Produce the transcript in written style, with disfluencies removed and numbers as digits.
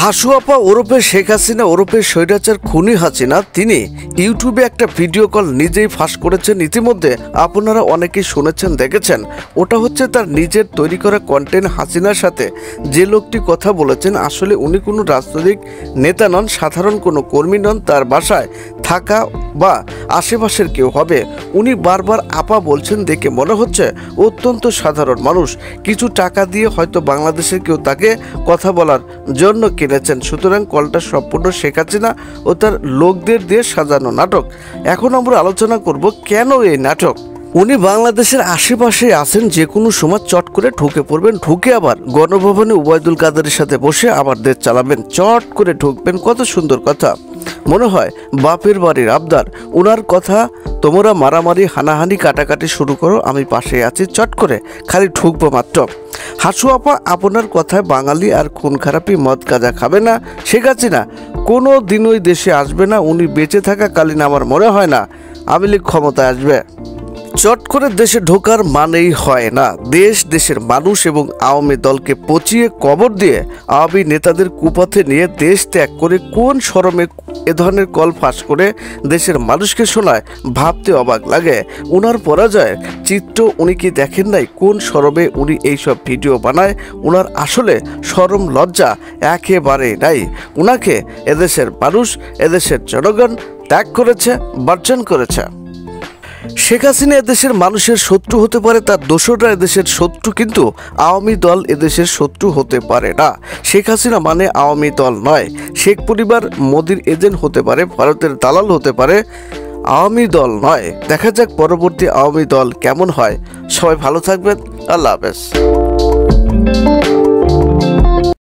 হাসু আপা ওরফে শেখ হাসিনা ওরফে স্বৈরাচার খুনি হাসিনা তিনি ইউটিউবে একটা ভিডিও কল নিজেই ফাঁস করেছেন। ইতিমধ্যে আপনারা অনেকেই শুনেছেন, দেখেছেন। ওটা হচ্ছে তার নিজের তৈরি করা কন্টেন্ট। হাসিনার সাথে যে লোকটি কথা বলেছেন, আসলে উনি কোনো রাজনৈতিক নেতা নন, সাধারণ কোনো কর্মী নন, তার বাসায় থাকা বা আশেপাশের কেউ হবে। উনি বারবার আপা বলছেন দেখে মনে হচ্ছে অত্যন্ত সাধারণ মানুষ। কিছু টাকা দিয়ে হয়তো বাংলাদেশের কেউ তাকে কথা বলার জন্য কিনেছেন। সুতরাং কলটা সম্পূর্ণ শেখ হাসিনা ও তার লোকদের দিয়ে সাজানো নাটক। এখন আমরা আলোচনা করব কেন এই নাটক। উনি বাংলাদেশের আশেপাশে আছেন, যে কোনো সময় চট করে ঢুকে পড়বেন, ঢুকে আবার গণভবনে ওবায়দুল কাদেরের সাথে বসে আবার দেশ চালাবেন, চট করে ঢুকবেন। কত সুন্দর কথা, মনে হয় বাপের বাড়ির আবদার। ওনার কথা, তোমরা মারামারি হানাহানি কাটাকাটি শুরু করো, আমি পাশে আছি, চট করে খালি ঢুকবো মাত্র। হাসু আপা, আপনার কথায় বাঙালি আর খুন খারাপি মদ গাঁজা খাবে না। শেখ হাসিনা কোনো দিনই দেশে আসবে না। উনি বেঁচে থাকাকালীন আমার মনে হয় না আওয়ামী লীগ ক্ষমতায় আসবে। চট করে দেশে ঢোকার মানেই হয় না দেশের মানুষ এবং আওয়ামী দলকে পচিয়ে কবর দিয়ে আওয়ামী নেতাদের কুপথে নিয়ে দেশ ত্যাগ করে কোন শরমে এ ধরনের কল ফাঁস করে দেশের মানুষকে শোনায়, ভাবতে অবাক লাগে। উনার পরাজয়ের চিত্র উনি কি দেখেন নাই? কোন শরমে উনি এইসব ভিডিও বানায়? উনার আসলে শরম লজ্জা একেবারে নাই। উনাকে এদেশের মানুষ, এদেশের জনগণ ত্যাগ করেছে, বর্জন করেছে। শেখ হাসিনা এদেশের মানুষের শত্রু হতে পারে, তার দোসররা এদেশের শত্রু, কিন্তু আওয়ামী দল এদেশের শত্রু হতে পারে না। শেখ হাসিনা মানে আওয়ামী দল নয়। শেখ পরিবার মোদির এজেন্ট হতে পারে, ভারতের দালাল হতে পারে, আওয়ামী দল নয়। দেখা যাক পরবর্তী আওয়ামী দল কেমন হয়। সবাই ভালো থাকবেন। আল্লাহ হাফেজ।